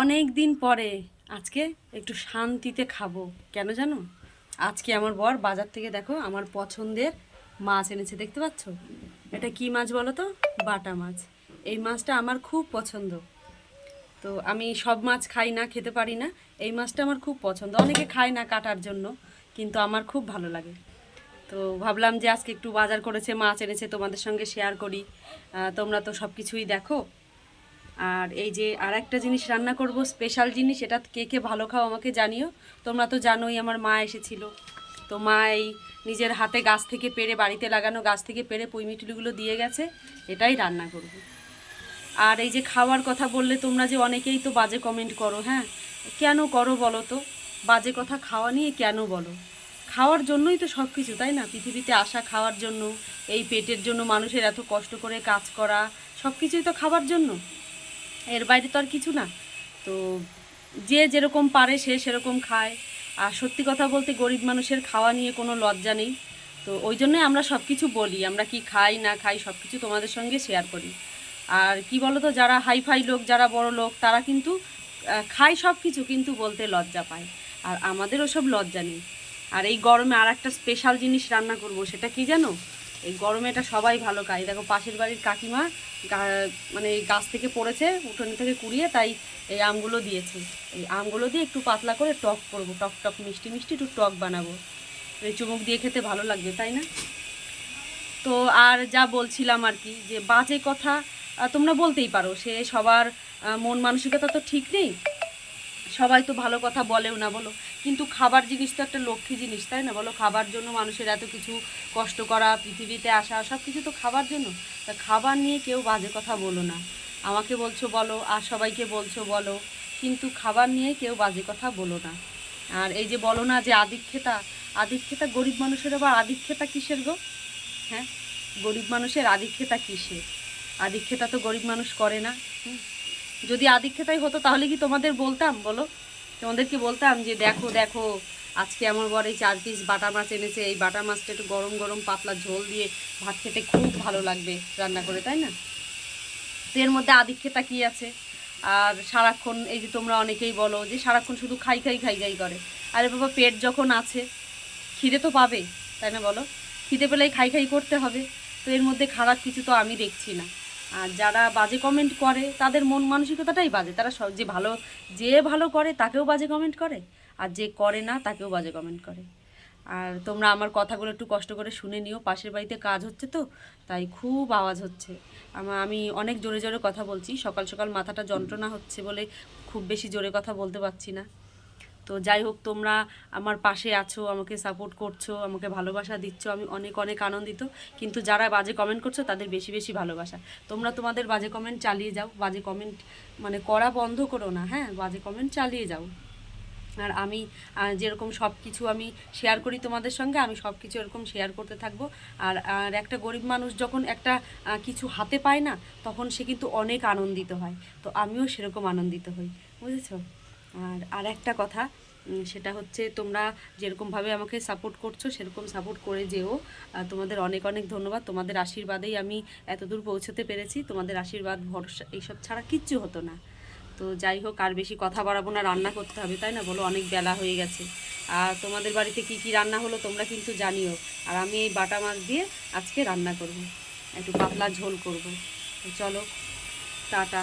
অনেক দিন পরে আজকে একটু শান্তিতে খাবো। কেন জানো? আজকে আমার বর বাজার থেকে দেখো আমার পছন্দের মাছ এনেছে, দেখতে পাচ্ছ? এটা কি মাছ বলো তো? বাটা মাছ। এই মাছটা আমার খুব পছন্দ। তো আমি সব মাছ খাই না, খেতে পারি না। এই মাছটা আমার খুব পছন্দ। অনেকে খায় না কাটার জন্য, কিন্তু আমার খুব ভালো লাগে। তো ভাবলাম যে আজকে একটু বাজার করেছে, মাছ এনেছে, তোমাদের সঙ্গে শেয়ার করি। তোমরা তো সব কিছুই দেখো। আর এই যে আর একটা জিনিস রান্না করব, স্পেশাল জিনিস, এটা কে কে ভালো খাও আমাকে জানিও। তোমরা তো জানোই আমার মা এসেছিল। তো মা এই নিজের হাতে গাছ থেকে পেড়ে, বাড়িতে লাগানো গাছ থেকে পেড়ে পুঁইমিটুলিগুলো দিয়ে গেছে। এটাই রান্না করব। আর এই যে খাওয়ার কথা বললে তোমরা যে অনেকেই তো বাজে কমেন্ট করো, হ্যাঁ কেন করো বলো তো? বাজে কথা খাওয়া নিয়ে কেন বলো? খাওয়ার জন্যই তো সব কিছু, তাই না? পৃথিবীতে আসা খাওয়ার জন্য। এই পেটের জন্য মানুষের এত কষ্ট করে কাজ করা, সব কিছুই তো খাবার জন্য। এর বাইরে তো আর কিছু না। তো যে যেরকম পারে সে সেরকম খায়। আর সত্যি কথা বলতে গরিব মানুষের খাওয়া নিয়ে কোনো লজ্জা নেই। তো ওই জন্যই আমরা সব কিছু বলি, আমরা কি খাই না খাই সব কিছু তোমাদের সঙ্গে শেয়ার করি। আর কি বলো তো, যারা হাইফাই লোক, যারা বড় লোক, তারা কিন্তু খায় সব কিছু, কিন্তু বলতে লজ্জা পায়। আর আমাদের ওসব লজ্জা নেই। আর এই গরমে আর একটা স্পেশাল জিনিস রান্না করব, সেটা কি জানো? এই গরমে এটা সবাই ভালো খায়। দেখো পাশের বাড়ির কাকিমা মানে গাছ থেকে পড়েছে, উঠোন থেকে কুড়িয়ে, তাই এই আমগুলো দিয়েছে। এই আমগুলো দিয়ে একটু পাতলা করে টক করব, টক টক মিষ্টি মিষ্টি একটু টক বানাবো। এই চুমুক দিয়ে খেতে ভালো লাগবে, তাই না? তো আর যা বলছিলাম আর কি, যে বাজে কথা তোমরা বলতেই পারো, সে সবার মন মানসিকতা তো ঠিক নেই। সবাই তো ভালো কথা বলেও না, বলো? কিন্তু খাবার জিনিস তো একটা লক্ষ্মী জিনিস, তাই না? বলো, খাবার জন্য মানুষের এত কিছু কষ্ট করা, পৃথিবীতে আসা, সব কিছু তো খাবার জন্য। তা খাবার নিয়ে কেউ বাজে কথা বলো না। আমাকে বলছো বলো, আর সবাইকে বলছো বলো, কিন্তু খাবার নিয়ে কেউ বাজে কথা বলো না। আর এই যে বলো না যে আদিক্ষেতা, আদিক্ষেতা গরিব মানুষের আবার আদিক্ষেতা কিসের গো? হ্যাঁ, গরিব মানুষের আদিক্ষেতা কিসের? আদিক্ষেতা তো গরিব মানুষ করে না। যদি আদিক্ষেতাই হতো তাহলে কি তোমাদের বলতাম, বলো? তোমাদেরকে বলতাম যে দেখো দেখো, আজকে আমার বর এই 4 পিস বাটা মাছ এনেছে, এই বাটা মাছটা একটু গরম গরম পাতলা ঝোল দিয়ে ভাত খেতে খুব ভালো লাগবে রান্না করে, তাই না? তো এর মধ্যে আদিক্ষেতা কি আছে? আর সারাক্ষণ এই যে তোমরা অনেকেই বলো যে সারাক্ষণ শুধু খাই খাই খাই খাই করে। আরে বাবা, পেট যখন আছে, খিদে তো পাবে, তাই না বলো? খিদে পেলেই খাই খাই করতে হবে। তো এর মধ্যে খারাপ কিছু তো আমি দেখছি না। আর যারা বাজে কমেন্ট করে তাদের মন মানসিকতাটাই বাজে। তারা যে ভালো করে তাকেও বাজে কমেন্ট করে, আর যে করে না তাকেও বাজে কমেন্ট করে। আর তোমরা আমার কথাগুলো একটু কষ্ট করে শুনে নিও, পাশের বাড়িতে কাজ হচ্ছে তো, তাই খুব আওয়াজ হচ্ছে। আমি অনেক জোরে জোরে কথা বলছি, সকাল সকাল মাথাটা যন্ত্রণা হচ্ছে বলে খুব বেশি জোরে কথা বলতে পারছি না। তো যাই হোক, তোমরা আমার পাশে আছো, আমাকে সাপোর্ট করছো, আমাকে ভালোবাসা দিচ্ছ, আমি অনেক অনেক আনন্দিত। কিন্তু যারা বাজে কমেন্ট করছো তাদের বেশি বেশি ভালোবাসা। তোমরা তোমাদের বাজে কমেন্ট চালিয়ে যাও, বাজে কমেন্ট মানে করা বন্ধ করো না, হ্যাঁ, বাজে কমেন্ট চালিয়ে যাও। আর আমি যেরকম সব কিছু আমি শেয়ার করি তোমাদের সঙ্গে, আমি সব কিছু এরকম শেয়ার করতে থাকবো। আর আর একটা গরিব মানুষ যখন একটা কিছু হাতে পায় না, তখন সে কিন্তু অনেক আনন্দিত হয়। তো আমিও সেরকম আনন্দিত হই, বুঝেছো? আর আর একটা কথা, সেটা হচ্ছে তোমরা যেরকমভাবে আমাকে সাপোর্ট করছো সেরকম সাপোর্ট করে যেও। তোমাদের অনেক অনেক ধন্যবাদ। তোমাদের আশীর্বাদেই আমি এতদূর পৌঁছতে পেরেছি। তোমাদের আশীর্বাদ ভরসা এইসব ছাড়া কিচ্ছু হতো না। তো যাই হোক, আর বেশি কথা বাড়াবো না, রান্না করতে হবে, তাই না বলো? অনেক বেলা হয়ে গেছে। আর তোমাদের বাড়িতে কি কি রান্না হলো তোমরা কিন্তু জানিও। আর আমি এই বাটা মাছ দিয়ে আজকে রান্না করব, একটু পাতলা ঝোল করব। চলো, টাটা।